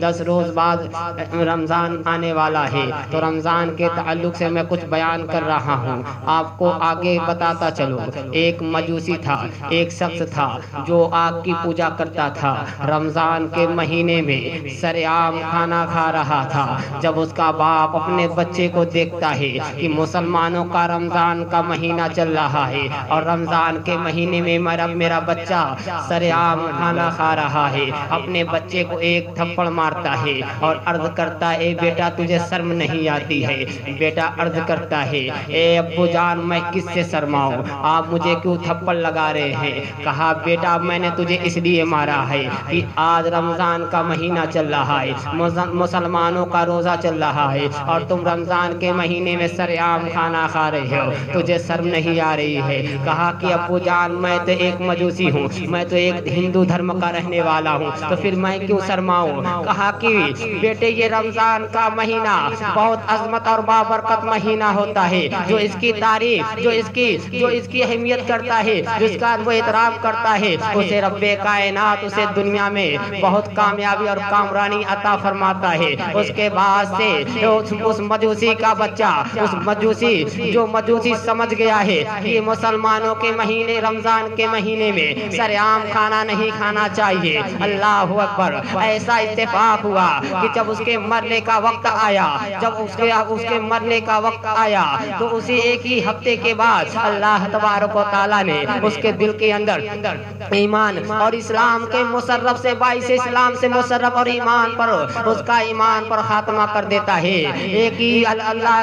دس روز بعد رمضان آنے والا ہے، تو رمضان کے تعلق سے میں کچھ بیان کر رہا ہوں، آپ کو آگے بتاتا چلو۔ ایک مجوسی تھا، ایک شخص تھا جو آگ کی پوجا کرتا تھا، رمضان کے مہینے میں سرعام کھانا کھا رہا تھا۔ جب اس کا باپ اپنے بچے کو دیکھتا ہے کہ مسلمانوں کا رمضان کا مہینہ چل رہا ہے اور رمضان کے مہینے میں میرا بچہ سرعام کھانا کھا رہا ہے، اپنے بچے کو ایک تھپڑ مارتا ہے اور عرض کرتا ہے، اے بیٹا تجھے شرم نہیں آتی ہے؟ بیٹا عرض کرتا ہے، اے ابو جان میں کس سے شرماؤں، آپ مجھے کیوں تھپڑ لگا رہے ہیں؟ کہا، بیٹا میں نے تجھے اس لیے مارا ہے کہ آج رمضان کا مہینہ چل رہا ہے، مسلمانوں کا روزہ چل رہا ہے اور تم رمضان کے مہینے میں سرعام کھانا کھا رہے ہو، تجھے شرم نہیں آ رہی ہے؟ کہا کہ ابو جان میں تو ایک مجوسی ہوں، میں تو ایک ہندو دھرم کا رہنے والا ہوں، تو پھر میں کیوں شرماؤں؟ کہا کہ بیٹے یہ رمضان کا مہینہ بہت عظمت اور بابرکت مہینہ ہوتا ہے، جو اس کی تعریف، جو اس کی اہمیت کرتا ہے، جس کا وہ احترام کرتا ہے، اسے رب کائنات اسے دنیا میں بہت کامیابی اور کامرانی عطا فرماتا ہے۔ اس کے بعد سے اس مجوسی کا بچہ، اس مجوسی سمجھ گیا ہے کہ مسلمانوں کے مہینے، رمضان کے مہینے میں سرعام کھانا نہیں کھانا چاہیے۔ اللہ اکبر! ایسا اتفاق ہوا کہ جب اس کے مرنے کا وقت آیا، تو اسی ایک ہی ہفتے کے بعد اللہ تبارک و تعالیٰ نے اس کے دل کے اندر ایمان اور اسلام کے مسرف سے، باعث اسلام سے مسرف اور ایمان پر، اس کا ایمان پر خاتمہ کر دیتا ہے۔ ایک اللہ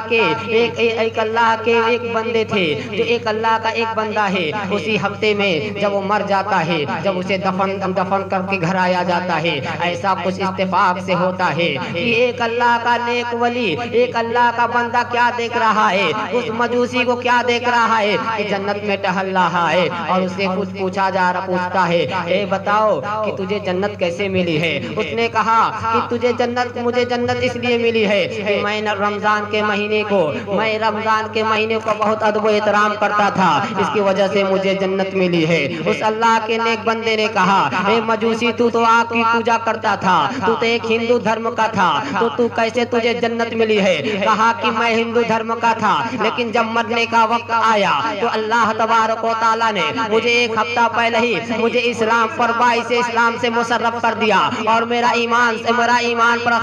کے ایک بندے تھے، جو ایک اللہ کا ایک بندہ ہے، اسی ہفتے میں جب وہ مر جاتا ہے، جب اسے دفن کر کے گھر آیا جاتا ہے، ایسا کچھ اتفاق سے ہوتا ہے کہ ایک اللہ کا نیک ولی، ایک اللہ کا بندہ کیا دیکھ رہا ہے؟ اس مجوسی کو کیا دیکھ رہا ہے کہ جنت میں ٹہل رہا ہے، اور اس سے کچھ پوچھتا ہے، اے بتاؤ کہ تجھے جنت کیسے ملی ہے؟ اس نے کہا کہ مجھے جنت اس لیے ملی ہے کہ میں رمضان کے مہینے کو بہت ادب و احترام کرتا تھا، اس کی وجہ سے مجھے جنت ملی ہے۔ اس اللہ کے نیک بندے نے کہا، اے مجوسی تو آگ کی پوجا کرتا تھا، تو ایک ہندو دھرم کا تھا، تو کیسے تجھے جنت ملی ہے؟ کہا کہ میں ہندو دھرم کا تھا، لیکن جب مرنے کا وقت آیا تو اللہ تبارک و تعالیٰ نے مجھے ایک ہفتہ پہلے ہی مجھے اسلام پر، باعث اسلام سے مشرف کر دیا، اور میرا ایمان پر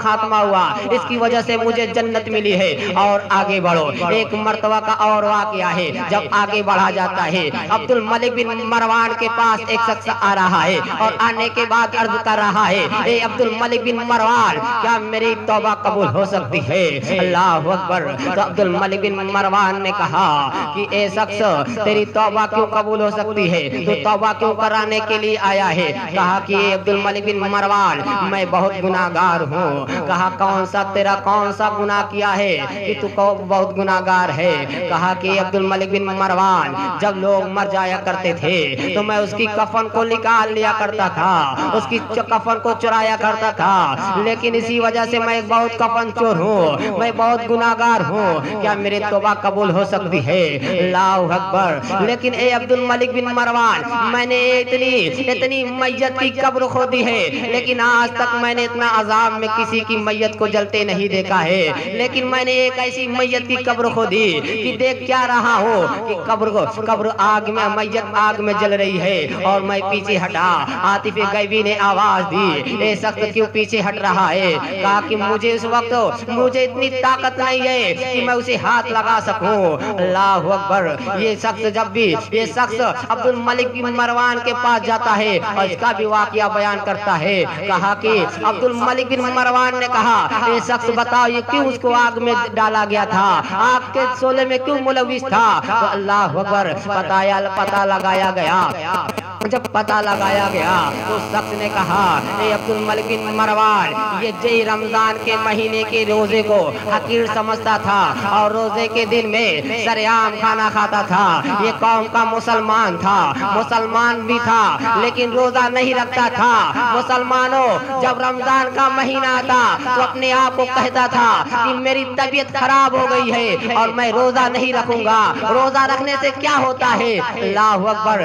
خاتمہ ہوا، اس کی وجہ سے مجھے جنت ملی ہے۔ اور آگے بڑھو، ایک مرتبہ کا اور واقعہ ہے، جب آگے بڑھا جاتا ہے، عبد الملک بن مروان کے پاس ایک شخص آ رہا ہے اور آنے کے بعد عرض کر رہا ہے، اے عبد الملک بن مروان، کیا میری توبہ قبول ہو سکتی ہے؟ اللہ اکبر! تو عبد الملک بن مروان نے کہا کہ اے شخص، تیری توبہ کیوں قبول ہو سکتی ہے؟ تو توبہ کیوں کرانے کے لیے آیا ہے؟ کہا کہ اے عبد الملک بن مروان، میں بہت گناہگار ہوں۔ کہا، تیرا کون سا گناہ کیا ہے کہ تو بہت گناہگار ہے؟ کہا کہ عبد الملک بن مروان، جب لوگ مر جایا کرتے تھے تو میں اس کی کفن کو نکال لیا کرتا تھا، اس کی کفن کو چرایا کرتا تھا، لیکن اسی وجہ سے میں بہت کفن چور ہوں، میں بہت گناہگار ہوں، کیا میری توبہ قبول ہو سکتی ہے؟ اللہ اکبر! لیکن اے عبد الملک بن مروان، میں نے اتنی میت کی قبر کھودی ہے، لیکن آج تک میں نے اتنا عذاب میں کسی کی میت کو جلتے نہیں دیکھا ہے، لیکن میں نے ایک ایسی میت کی قبر کھودی کہ دیکھ کیا رہا ہوں کہ قبر آگ میں، میت آگ میں جل رہی ہے، اور میں پیچھے ہٹا۔ عاطف غیبی نے آواز دی، اے شخص کیوں پیچھے ہٹ رہا ہے؟ کہا کہ مجھے اس وقت اتنی طاقت نہیں ہے کہ میں اسے ہاتھ لگا سکوں۔ اللہ اکبر! یہ شخص عبد الملک بن مروان کے پاس جاتا ہے اور اس کا بھی واقعہ بیان کرتا ہے۔ کہا کہ عبد الملک بن مروان نے کہا، اے شخص بتاؤ یہ کیوں اس کو آگ میں ڈالا گیا تھا، آگ کے شعلے میں کیوں ملوث تھا؟ تو اللہ اکبر! پتہ لگایا گیا۔ جب پتہ لگایا گیا تو شخص نے کہا، اے عبد الملک بن مروان، یہ رمضان کے مہینے کے روزے کو حقیر سمجھتا تھا اور روزے کے دن میں سرعام کھانا کھاتا تھا۔ یہ قوم کا مسلمان بھی تھا لیکن روزہ نہیں رکھتا تھا۔ مسلمانوں، جب رمضان کا مہینہ آتا تو اپنے آپ کو کہتا تھا کہ میری طبیعت خراب ہو گئی ہے اور میں روزہ نہیں رکھوں گا۔ روزہ رکھنے سے کیا ہوتا ہے؟ اللہ اکبر!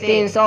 300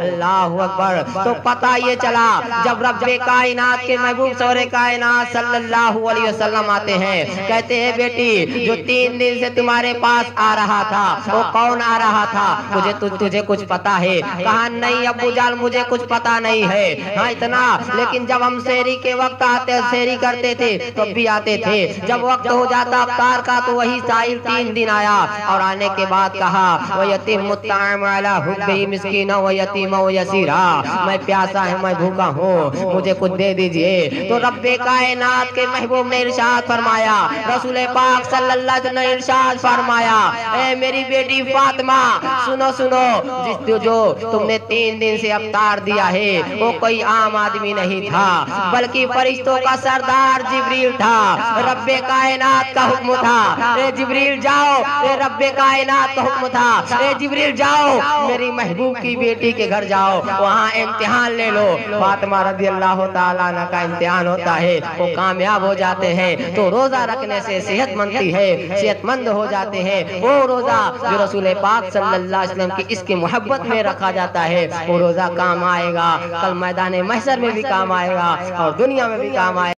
اللہ اکبر۔ تو پتہ یہ چلا جب رب کائنات کے محبوب سور کائنات صلی اللہ علیہ وسلم آتے ہیں، کہتے ہیں بیٹی جو 3 دن سے تمہارے پاس آ رہا تھا وہ کون آ رہا تھا؟ تجھے کچھ پتا ہے؟ کہا نہیں ابو جان مجھے کچھ پتا نہیں ہے، ہاں اتنا لیکن جب ہم سحری کے وقت آتے سحری کرتے تھے تو بھی آتے تھے، جب وقت ہو جاتا افطار کا تو وہی سائل 3 دن آیا، اور آنے کے بعد کہا وَيَتِمُّ الطَّعَامَ عَلَىٰ حُبِّهِ مِسْكِينًا وَيَتِيمًا وَيَسِيرًا، میں پیاسا ہے میں بھوکا ہوں مجھے کچھ دے دیجئے۔ تو رب کائنات کے محبوب نے ارشاد فرمایا، رسول پاک صلی اللہ علیہ وسلم نے ارشاد فرمایا، اے میری بیٹی فاطمہ سنو سنو، جو تم نے 3 دن سے افطار دیا ہے وہ کوئی عام آدمی نہیں تھا بلکہ فرشتوں کا سردار جبریل تھا، رب کائنات کا حکم تھا، اے جبریل جاؤ، اے رب کائنات کا حکم تھا، اے جبریل جاؤ میری محبوب کی بیٹی کے گھر جاؤ وہاں امتحان لے لو۔ فاطمہ رضی اللہ تعالیٰ عنہ کا امتحان ہوتا ہے، وہ کامیاب ہو جاتے ہیں تو روزہ رکھنے سے صحت مندی ہے، صحت مند ہو جاتے ہیں۔ وہ روزہ جو رسول پاک صلی اللہ علیہ وسلم کی اس کی محبت میں رکھا جاتا ہے وہ روزہ کام آئے گا، کل میدان محشر میں بھی کام آئے گا اور دنیا میں بھی کام آئے گا۔